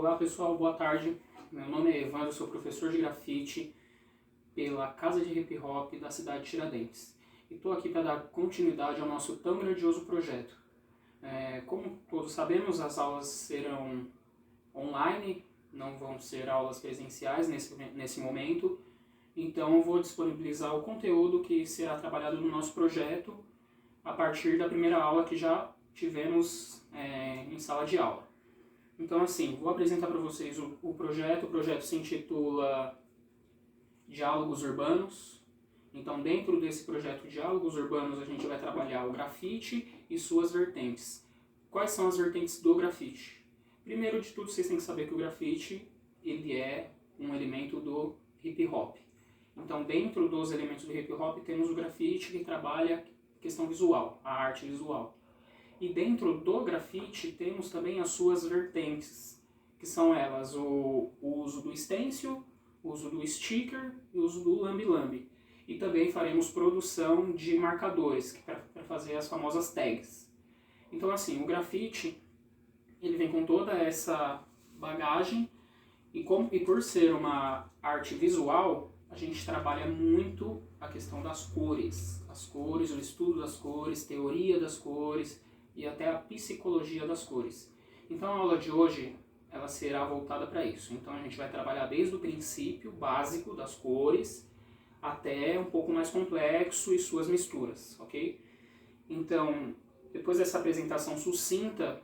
Olá pessoal, boa tarde. Meu nome é Evandro, sou professor de grafite pela Casa de Hip Hop da cidade de Tiradentes. E estou aqui para dar continuidade ao nosso tão grandioso projeto. Como todos sabemos, as aulas serão online, não vão ser aulas presenciais nesse momento. Então eu vou disponibilizar o conteúdo que será trabalhado no nosso projeto a partir da primeira aula que já tivemos em sala de aula. Então assim, vou apresentar para vocês o projeto. O projeto se intitula Diálogos Urbanos. Então dentro desse projeto Diálogos Urbanos a gente vai trabalhar o grafite e suas vertentes. Quais são as vertentes do grafite? Primeiro de tudo, vocês têm que saber que o grafite ele é um elemento do hip hop. Então dentro dos elementos do hip hop temos o grafite que trabalha a questão visual, a arte visual. E dentro do grafite temos também as suas vertentes, que são elas o uso do stencil, o uso do sticker e o uso do lambe-lambe. E também faremos produção de marcadores para fazer as famosas tags. Então assim, o grafite ele vem com toda essa bagagem e por ser uma arte visual, a gente trabalha muito a questão das cores. As cores, o estudo das cores, teoria das cores e até a psicologia das cores. Então a aula de hoje ela será voltada para isso. Então a gente vai trabalhar desde o princípio básico das cores até um pouco mais complexo e suas misturas, ok? Então, depois dessa apresentação sucinta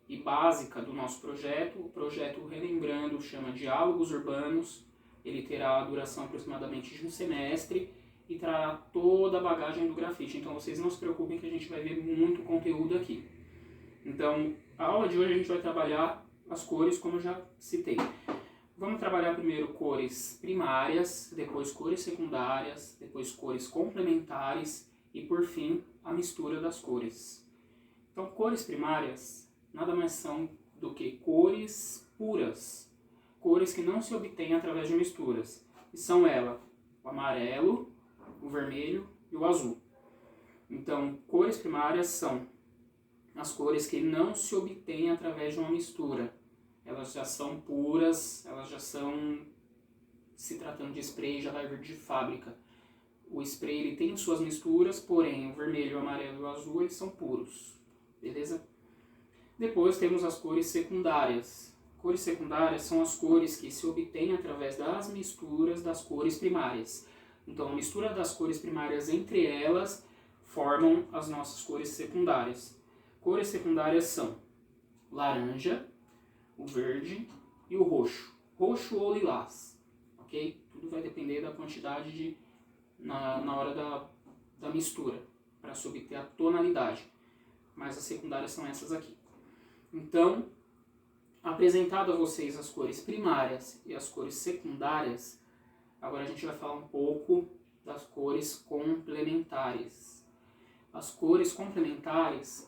e básica do nosso projeto, o projeto, relembrando, chama Diálogos Urbanos. Ele terá a duração aproximadamente de um semestre e trará toda a bagagem do grafite. Então vocês não se preocupem que a gente vai ver muito conteúdo aqui. Então, a aula de hoje a gente vai trabalhar as cores, como eu já citei. Vamos trabalhar primeiro cores primárias, depois cores secundárias, depois cores complementares e, por fim, a mistura das cores. Então, cores primárias nada mais são do que cores puras, cores que não se obtêm através de misturas. E são elas o amarelo, o vermelho e o azul. Então, cores primárias são as cores que não se obtêm através de uma mistura. Elas já são puras, elas já são, se tratando de spray, já vai vir de fábrica. O spray ele tem suas misturas, porém o vermelho, o amarelo e o azul eles são puros. Beleza? Depois temos as cores secundárias. Cores secundárias são as cores que se obtêm através das misturas das cores primárias. Então a mistura das cores primárias entre elas formam as nossas cores secundárias. Cores secundárias são laranja, o verde e o roxo. Roxo ou lilás, ok? Tudo vai depender da quantidade na hora da mistura, para se obter a tonalidade. Mas as secundárias são essas aqui. Então, apresentado a vocês as cores primárias e as cores secundárias, agora a gente vai falar um pouco das cores complementares. As cores complementares,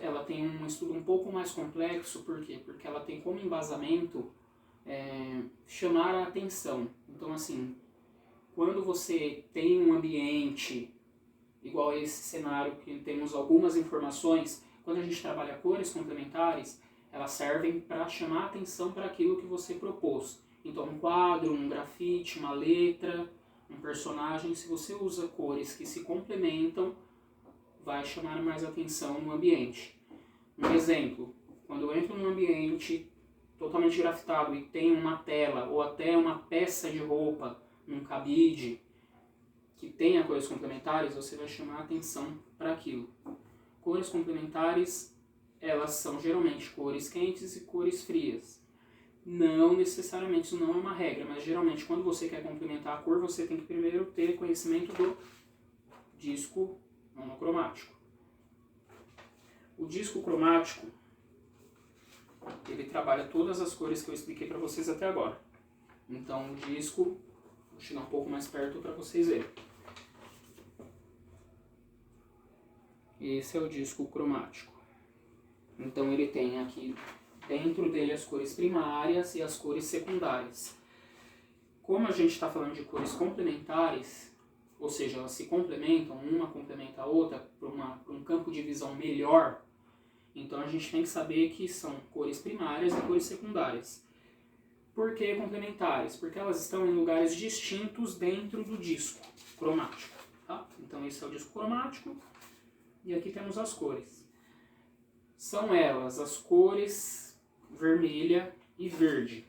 ela tem um estudo um pouco mais complexo, por quê? Porque ela tem como embasamento chamar a atenção. Então assim, quando você tem um ambiente igual a esse cenário que temos algumas informações, quando a gente trabalha cores complementares, elas servem para chamar a atenção para aquilo que você propôs. Então um quadro, um grafite, uma letra, um personagem, se você usa cores que se complementam, vai chamar mais atenção no ambiente. Um exemplo, quando eu entro num ambiente totalmente grafitado e tem uma tela ou até uma peça de roupa, um cabide, que tenha cores complementares, você vai chamar atenção para aquilo. Cores complementares, elas são geralmente cores quentes e cores frias. Não necessariamente, isso não é uma regra, mas geralmente quando você quer complementar a cor, você tem que primeiro ter conhecimento do disco monocromático. O disco cromático, ele trabalha todas as cores que eu expliquei para vocês até agora. Então o disco, vou chegar um pouco mais perto para vocês verem. Esse é o disco cromático. Então ele tem aqui dentro dele as cores primárias e as cores secundárias. Como a gente está falando de cores complementares, ou seja, elas se complementam, uma complementa a outra para um campo de visão melhor, então a gente tem que saber que são cores primárias e cores secundárias. Por que complementares? Porque elas estão em lugares distintos dentro do disco cromático. Tá? Então esse é o disco cromático e aqui temos as cores. São elas as cores vermelha e verde.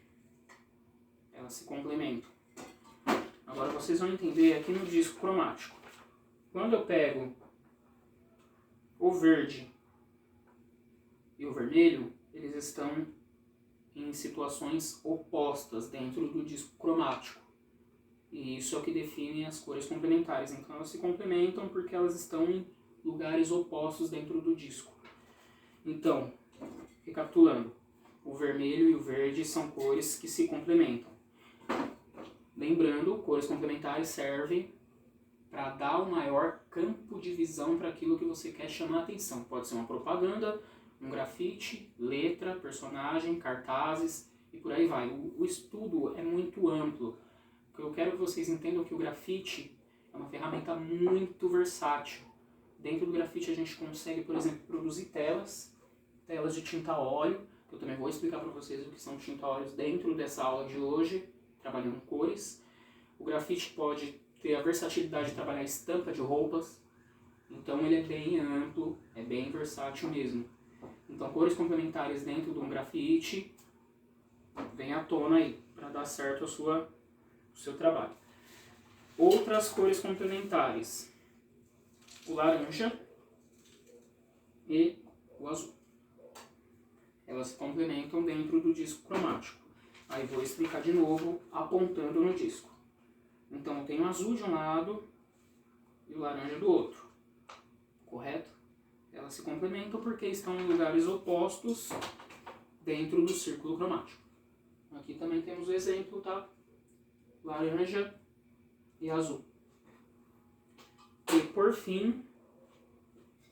Elas se complementam. Agora vocês vão entender aqui no disco cromático. Quando eu pego o verde e o vermelho, eles estão em situações opostas dentro do disco cromático. E isso é o que define as cores complementares. Então elas se complementam porque elas estão em lugares opostos dentro do disco. Então, recapitulando, o vermelho e o verde são cores que se complementam. Lembrando, cores complementares servem para dar um maior campo de visão para aquilo que você quer chamar a atenção. Pode ser uma propaganda, um grafite, letra, personagem, cartazes e por aí vai. O estudo é muito amplo. Eu quero que vocês entendam que o grafite é uma ferramenta muito versátil. Dentro do grafite a gente consegue, por exemplo, produzir telas de tinta a óleo. Eu também vou explicar para vocês o que são tinta a óleos dentro dessa aula de hoje, trabalhando cores. O grafite pode ter a versatilidade de trabalhar estampa de roupas. Então ele é bem amplo, é bem versátil mesmo. Então, cores complementares dentro de um grafite vem à tona aí, para dar certo o seu trabalho. Outras cores complementares: o laranja e o azul. Elas se complementam dentro do disco cromático. Aí vou explicar de novo, apontando no disco. Então, eu tenho o azul de um lado e o laranja do outro. Correto? Elas se complementam porque estão em lugares opostos dentro do círculo cromático. Aqui também temos o exemplo, tá? Laranja e azul. E por fim,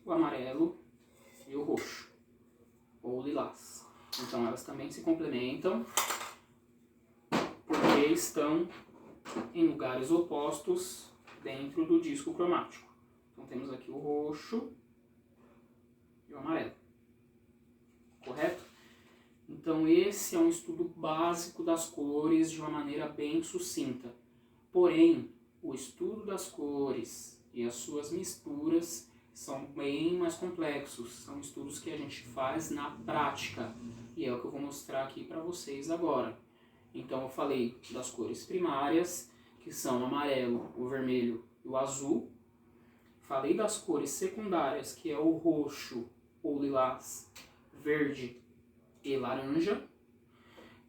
o amarelo e o roxo, ou lilás. Então elas também se complementam porque estão em lugares opostos dentro do disco cromático. Então temos aqui o roxo e o amarelo. Correto? Então esse é um estudo básico das cores de uma maneira bem sucinta. Porém, o estudo das cores e as suas misturas são bem mais complexos. São estudos que a gente faz na prática. E é o que eu vou mostrar aqui para vocês agora. Então eu falei das cores primárias, que são o amarelo, o vermelho e o azul. Falei das cores secundárias, que é o roxo, ou lilás, verde e laranja.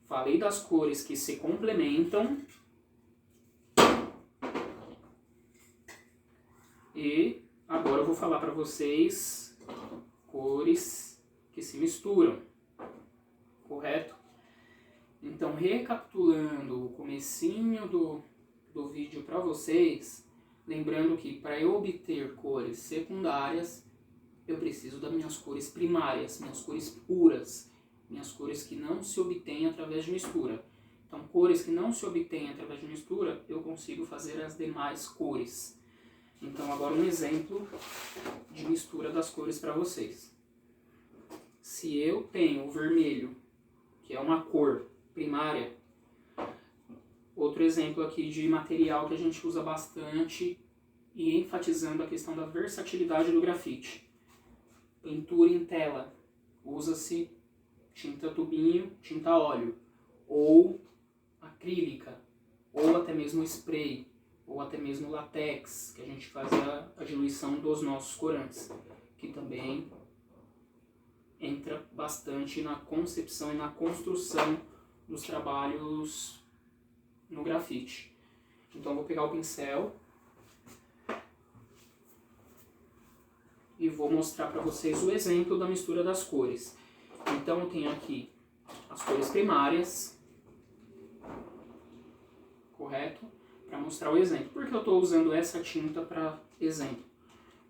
Falei das cores que se complementam. E agora eu vou falar para vocês cores que se misturam. Correto? Então, recapitulando o comecinho do vídeo para vocês, lembrando que para eu obter cores secundárias, eu preciso das minhas cores primárias, minhas cores puras, minhas cores que não se obtêm através de mistura. Então, cores que não se obtêm através de mistura, eu consigo fazer as demais cores. Então, agora um exemplo de mistura das cores para vocês. Se eu tenho o vermelho, que é uma cor primária, outro exemplo aqui de material que a gente usa bastante e enfatizando a questão da versatilidade do grafite. Pintura em tela, usa-se tinta tubinho, tinta óleo, ou acrílica, ou até mesmo spray, ou até mesmo latex, que a gente faz a diluição dos nossos corantes, que também entra bastante na concepção e na construção dos trabalhos no grafite. Então vou pegar o pincel e vou mostrar para vocês o exemplo da mistura das cores. Então eu tenho aqui as cores primárias, correto? Para mostrar o exemplo. Por que eu estou usando essa tinta para exemplo?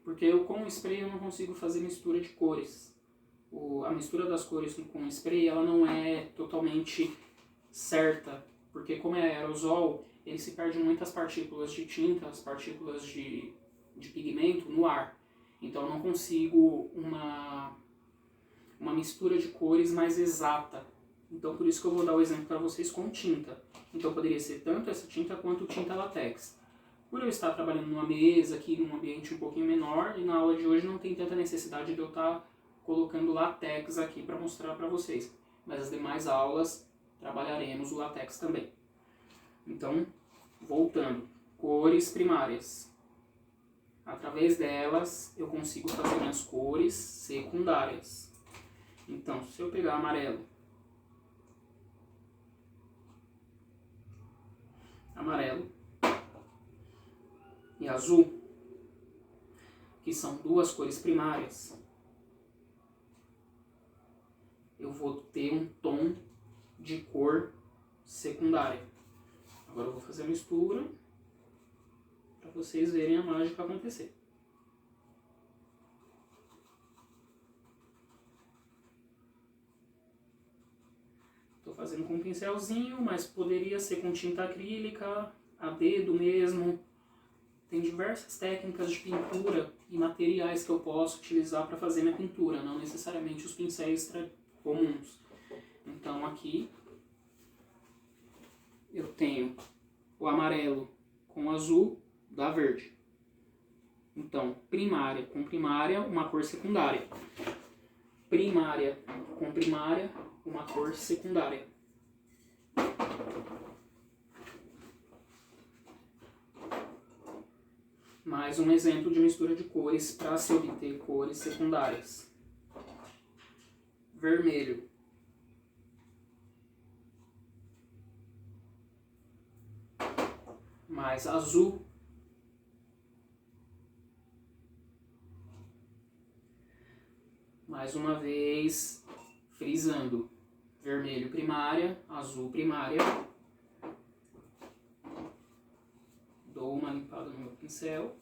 Porque eu com o spray eu não consigo fazer mistura de cores. A mistura das cores com o spray ela não é totalmente certa, porque como é aerosol, ele se perde muitas partículas de tinta, as partículas de pigmento no ar. Então eu não consigo uma mistura de cores mais exata. Então por isso que eu vou dar o exemplo para vocês com tinta. Então poderia ser tanto essa tinta quanto tinta látex. Por eu estar trabalhando numa mesa aqui, num ambiente um pouquinho menor, e na aula de hoje não tem tanta necessidade de eu estar colocando látex aqui para mostrar para vocês. Mas as demais aulas trabalharemos o látex também. Então, voltando, cores primárias. Através delas eu consigo fazer minhas cores secundárias. Então, se eu pegar amarelo, e azul, que são duas cores primárias, eu vou ter um tom de cor secundária. Agora eu vou fazer a mistura para vocês verem a mágica acontecer. Estou fazendo com um pincelzinho, mas poderia ser com tinta acrílica, a dedo mesmo. Tem diversas técnicas de pintura e materiais que eu posso utilizar para fazer minha pintura, não necessariamente os pincéis comuns. Então aqui eu tenho o amarelo com o azul dá verde. Então, primária com primária, uma cor secundária. Primária com primária, uma cor secundária. Mais um exemplo de mistura de cores para se obter cores secundárias. Vermelho. Mais azul. Mais uma vez, frisando. Vermelho primária, azul primária. Dou uma limpada no meu pincel.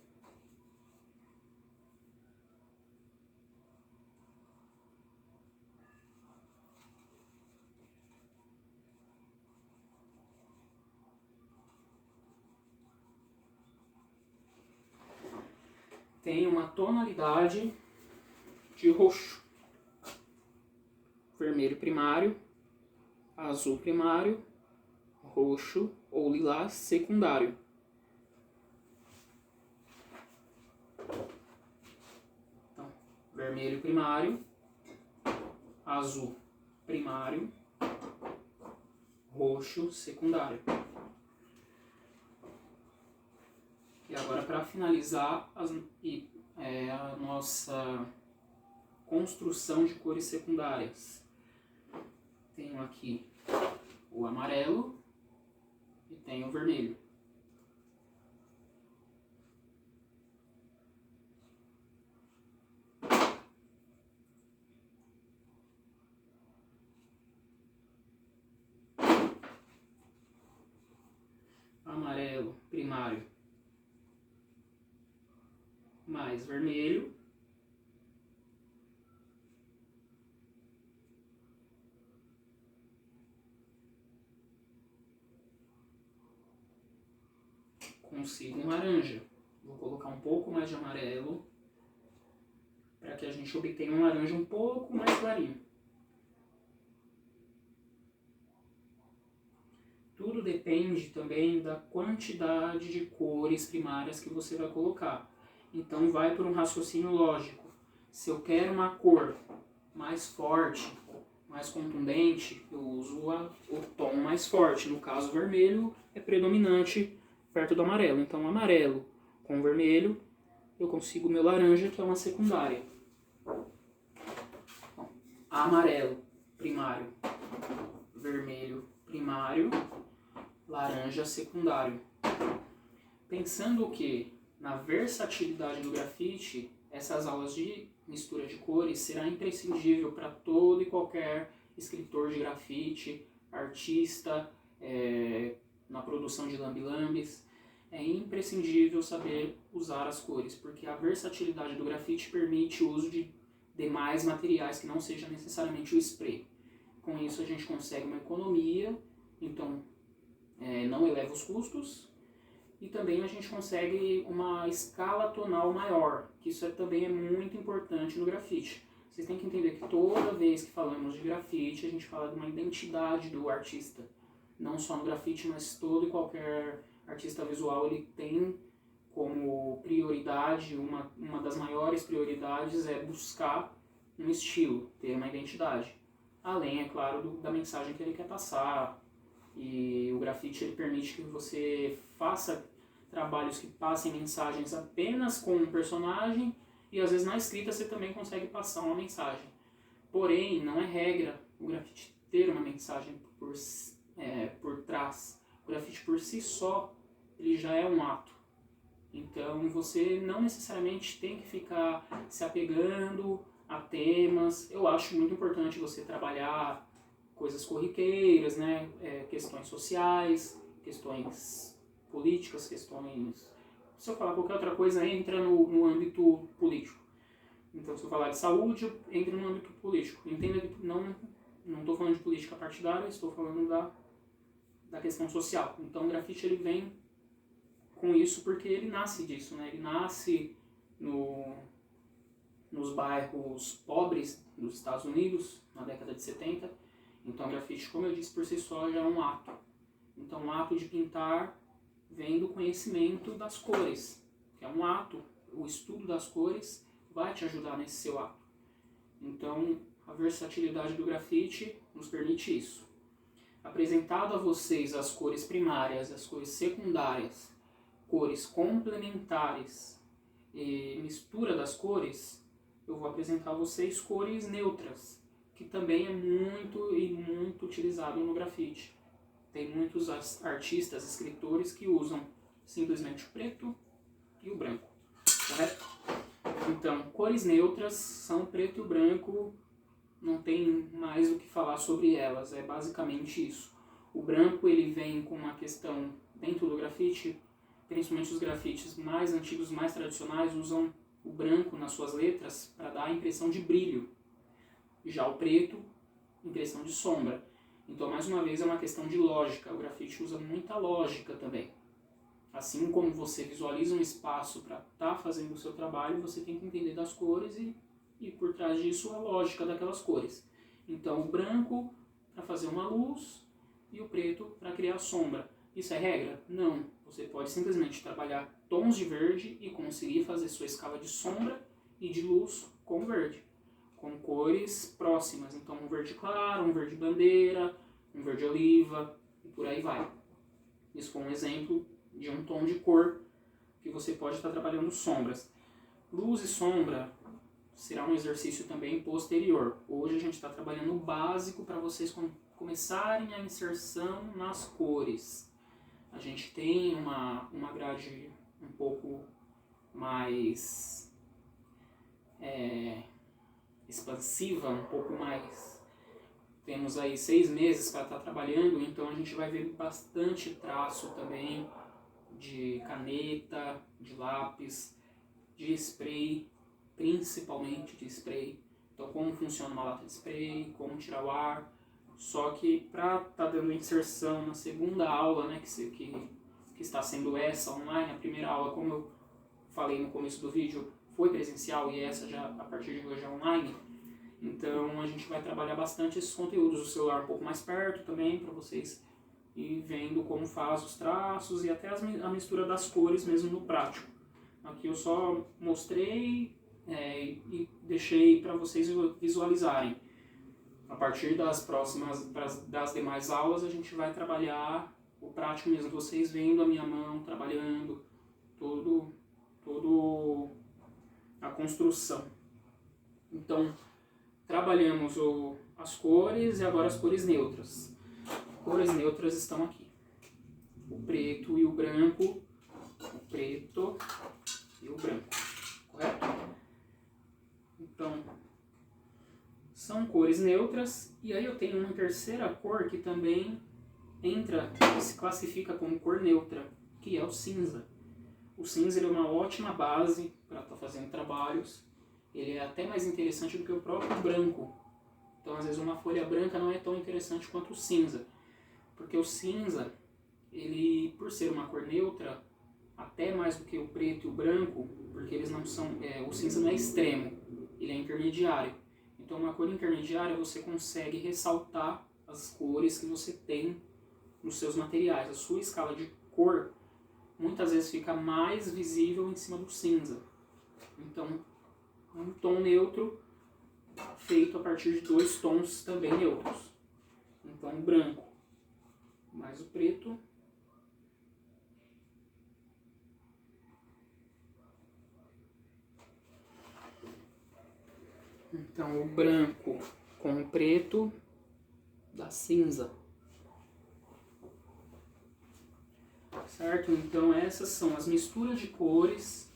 Tem uma tonalidade de roxo. Vermelho primário, azul primário, roxo ou lilás secundário. Então, vermelho primário, azul primário, roxo secundário. E agora, para finalizar a nossa construção de cores secundárias, tenho aqui o amarelo e tenho o vermelho. Amarelo primário mais vermelho. Consigo um laranja. Vou colocar um pouco mais de amarelo para que a gente obtenha um laranja um pouco mais clarinho. Tudo depende também da quantidade de cores primárias que você vai colocar. Então vai por um raciocínio lógico. Se eu quero uma cor mais forte, mais contundente, eu uso o tom mais forte. No caso, o vermelho é predominante perto do amarelo. Então, amarelo com vermelho, eu consigo o meu laranja, que é uma secundária. Bom, amarelo primário, vermelho primário, laranja secundário. Pensando que na versatilidade do grafite, essas aulas de mistura de cores será imprescindível para todo e qualquer escritor de grafite, artista, na produção de lambe-lambes. É imprescindível saber usar as cores, porque a versatilidade do grafite permite o uso de demais materiais que não seja necessariamente o spray. Com isso a gente consegue uma economia, então não eleva os custos, e também a gente consegue uma escala tonal maior, que isso também é muito importante no grafite. Vocês têm que entender que toda vez que falamos de grafite, a gente fala de uma identidade do artista. Não só no grafite, mas todo e qualquer artista visual, ele tem como prioridade, uma das maiores prioridades é buscar um estilo, ter uma identidade. Além, é claro, da mensagem que ele quer passar. E o grafite ele permite que você faça trabalhos que passem mensagens apenas com um personagem e às vezes na escrita você também consegue passar uma mensagem. Porém, não é regra o grafite ter uma mensagem por trás. O grafite por si só, ele já é um ato. Então você não necessariamente tem que ficar se apegando a temas. Eu acho muito importante você trabalhar coisas corriqueiras, né? Questões sociais, questões políticas, questões... Se eu falar qualquer outra coisa, entra no âmbito político. Então, se eu falar de saúde, entra no âmbito político. Entenda que não estou falando de política partidária, estou falando da questão social. Então, o grafite ele vem com isso porque ele nasce disso, né? Ele nasce nos bairros pobres dos Estados Unidos, na década de 70. Então, o grafite, como eu disse, por si só já é um ato. Então, o ato de pintar vem do conhecimento das cores, que é um ato. O estudo das cores vai te ajudar nesse seu ato. Então, a versatilidade do grafite nos permite isso. Apresentado a vocês as cores primárias, as cores secundárias, cores complementares e mistura das cores, eu vou apresentar a vocês cores neutras, que também é muito utilizado no grafite. Tem muitos artistas, escritores que usam simplesmente o preto e o branco, correto? Então, cores neutras são preto e branco, não tem mais o que falar sobre elas, é basicamente isso. O branco ele vem com uma questão dentro do grafite, principalmente os grafites mais antigos, mais tradicionais, usam o branco nas suas letras para dar a impressão de brilho. Já o preto, impressão de sombra. Então, mais uma vez, é uma questão de lógica. O grafite usa muita lógica também. Assim como você visualiza um espaço para estar fazendo o seu trabalho, você tem que entender das cores e por trás disso a lógica daquelas cores. Então, o branco para fazer uma luz e o preto para criar sombra. Isso é regra? Não. Você pode simplesmente trabalhar tons de verde e conseguir fazer sua escala de sombra e de luz com verde, com cores próximas. Então, um verde claro, um verde bandeira, um verde oliva e por aí vai. Isso foi um exemplo de um tom de cor que você pode estar trabalhando sombras. Luz e sombra será um exercício também posterior. Hoje a gente está trabalhando o básico para vocês começarem a inserção nas cores. A gente tem uma grade um pouco mais expansiva, um pouco mais... Temos aí 6 meses para estar trabalhando, então a gente vai ver bastante traço também de caneta, de lápis, de spray, principalmente de spray. Então, como funciona uma lata de spray, como tirar o ar. Só que para estar dando inserção na segunda aula, né, que está sendo essa online, a primeira aula, como eu falei no começo do vídeo, foi presencial e essa já a partir de hoje é online. Então a gente vai trabalhar bastante esses conteúdos, o celular um pouco mais perto também, para vocês ir vendo como faz os traços e até a mistura das cores mesmo no prático. Aqui eu só mostrei e deixei para vocês visualizarem. A partir das das demais aulas a gente vai trabalhar o prático mesmo, vocês vendo a minha mão trabalhando, todo a construção. Então, trabalhamos as cores e agora as cores neutras. Cores neutras estão aqui. O preto e o branco. O preto e o branco. Correto? Então, são cores neutras. E aí eu tenho uma terceira cor que também entra, que se classifica como cor neutra, que é o cinza. O cinza é uma ótima base para estar fazendo trabalhos. Ele é até mais interessante do que o próprio branco. Então, às vezes, uma folha branca não é tão interessante quanto o cinza. Porque o cinza, ele, por ser uma cor neutra, até mais do que o preto e o branco, porque eles não são... o cinza não é extremo, ele é intermediário. Então, uma cor intermediária você consegue ressaltar as cores que você tem nos seus materiais. A sua escala de cor muitas vezes fica mais visível em cima do cinza. Então, um tom neutro feito a partir de 2 tons também neutros. Então, o branco mais o preto. Então, o branco com o preto dá cinza. Certo? Então, essas são as misturas de cores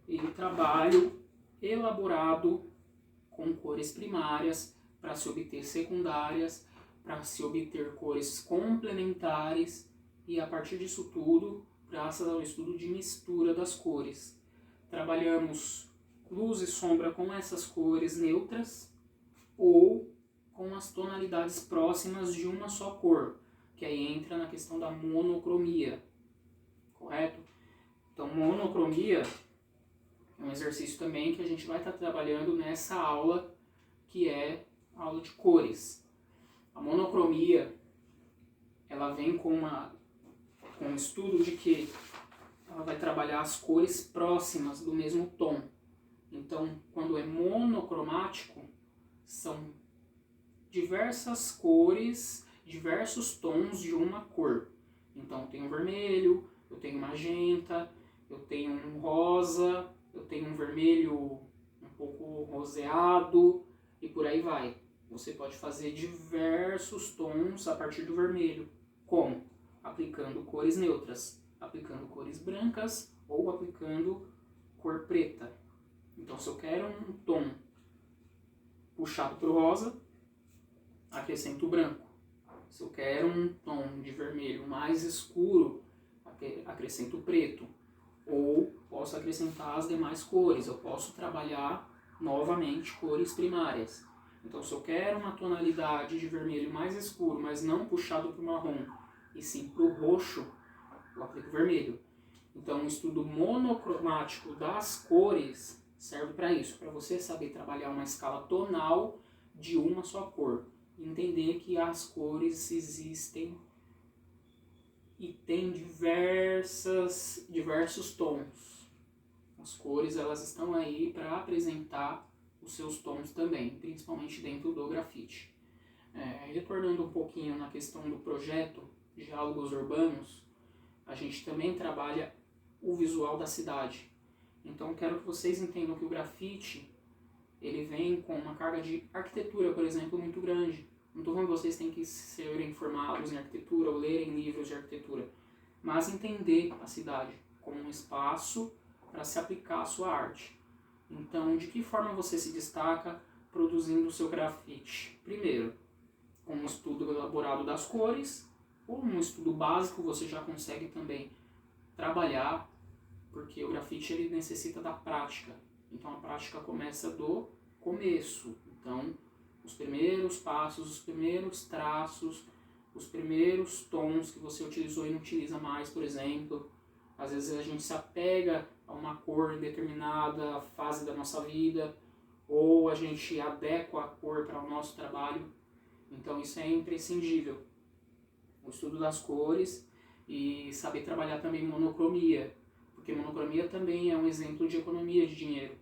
e o trabalho elaborado com cores primárias para se obter secundárias, para se obter cores complementares e, a partir disso tudo, graças ao estudo de mistura das cores. Trabalhamos luz e sombra com essas cores neutras ou com as tonalidades próximas de uma só cor, que aí entra na questão da monocromia, correto? Então, monocromia é um exercício também que a gente vai estar trabalhando nessa aula, que é a aula de cores. A monocromia, ela vem com um estudo de que ela vai trabalhar as cores próximas do mesmo tom. Então, quando é monocromático, são diversas cores, diversos tons de uma cor. Então, eu tenho vermelho, eu tenho magenta, eu tenho um rosa, eu tenho um vermelho um pouco roseado e por aí vai. Você pode fazer diversos tons a partir do vermelho. Como? Aplicando cores neutras, aplicando cores brancas ou aplicando cor preta. Então, se eu quero um tom puxado para o rosa, acrescento o branco. Se eu quero um tom de vermelho mais escuro, acrescento o preto. Ou posso acrescentar as demais cores. Eu posso trabalhar novamente cores primárias. Então, se eu quero uma tonalidade de vermelho mais escuro, mas não puxado para o marrom, e sim para o roxo, eu aplico vermelho. Então, o estudo monocromático das cores serve para isso, para você saber trabalhar uma escala tonal de uma só cor. Entender que as cores existem e tem diversos tons. As cores, elas estão aí para apresentar os seus tons também, principalmente dentro do grafite. Retornando um pouquinho na questão do projeto Diálogos Urbanos, a gente também trabalha o visual da cidade. Então, quero que vocês entendam que o grafite, ele vem com uma carga de arquitetura, por exemplo, muito grande. Não estou falando que vocês têm que serem formados em arquitetura ou lerem livros de arquitetura, mas entender a cidade como um espaço para se aplicar a sua arte. Então, de que forma você se destaca produzindo o seu grafite? Primeiro, com um estudo elaborado das cores, ou um estudo básico você já consegue também trabalhar, porque o grafite ele necessita da prática. Então, a prática começa do começo. Então, os primeiros passos, os primeiros traços, os primeiros tons que você utilizou e não utiliza mais, por exemplo. Às vezes a gente se apega a uma cor em determinada fase da nossa vida, ou a gente adequa a cor para o nosso trabalho. Então isso é imprescindível. O estudo das cores e saber trabalhar também monocromia, porque monocromia também é um exemplo de economia de dinheiro.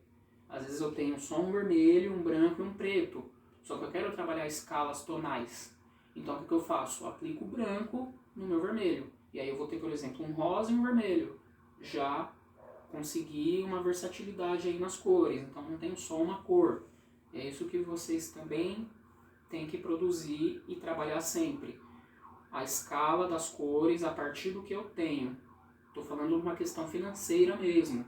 Às vezes eu tenho só um vermelho, um branco e um preto, só que eu quero trabalhar escalas tonais. Então o que eu faço? Eu aplico o branco no meu vermelho. E aí eu vou ter, por exemplo, um rosa e um vermelho. Já consegui uma versatilidade aí nas cores. Então não tenho só uma cor. É isso que vocês também têm que produzir e trabalhar sempre. A escala das cores a partir do que eu tenho. Estou falando de uma questão financeira mesmo.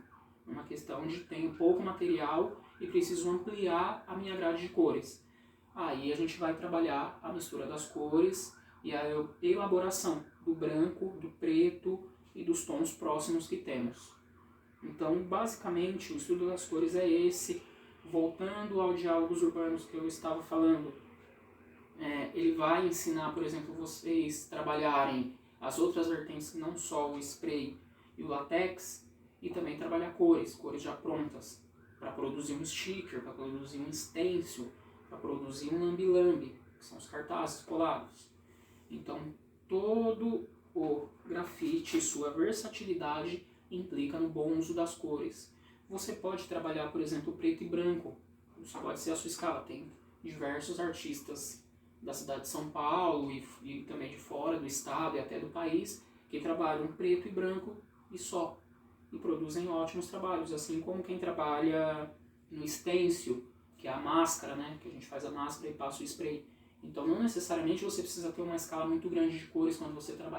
Uma questão de tenho pouco material e preciso ampliar a minha grade de cores. Aí a gente vai trabalhar a mistura das cores e a elaboração do branco, do preto e dos tons próximos que temos. Então, basicamente, o estudo das cores é esse. Voltando ao Diálogos Urbanos que eu estava falando, ele vai ensinar, por exemplo, vocês trabalharem as outras vertentes, não só o spray e o latex, e também trabalhar cores já prontas, para produzir um sticker, para produzir um stencil, para produzir um lambe-lambe, que são os cartazes colados. Então, todo o grafite e sua versatilidade implica no bom uso das cores. Você pode trabalhar, por exemplo, preto e branco. Isso pode ser a sua escala. Tem diversos artistas da cidade de São Paulo e também de fora do estado e até do país que trabalham preto e branco e só. E produzem ótimos trabalhos, assim como quem trabalha no stencil, que é a máscara, né? Que a gente faz a máscara e passa o spray. Então não necessariamente você precisa ter uma escala muito grande de cores quando você trabalha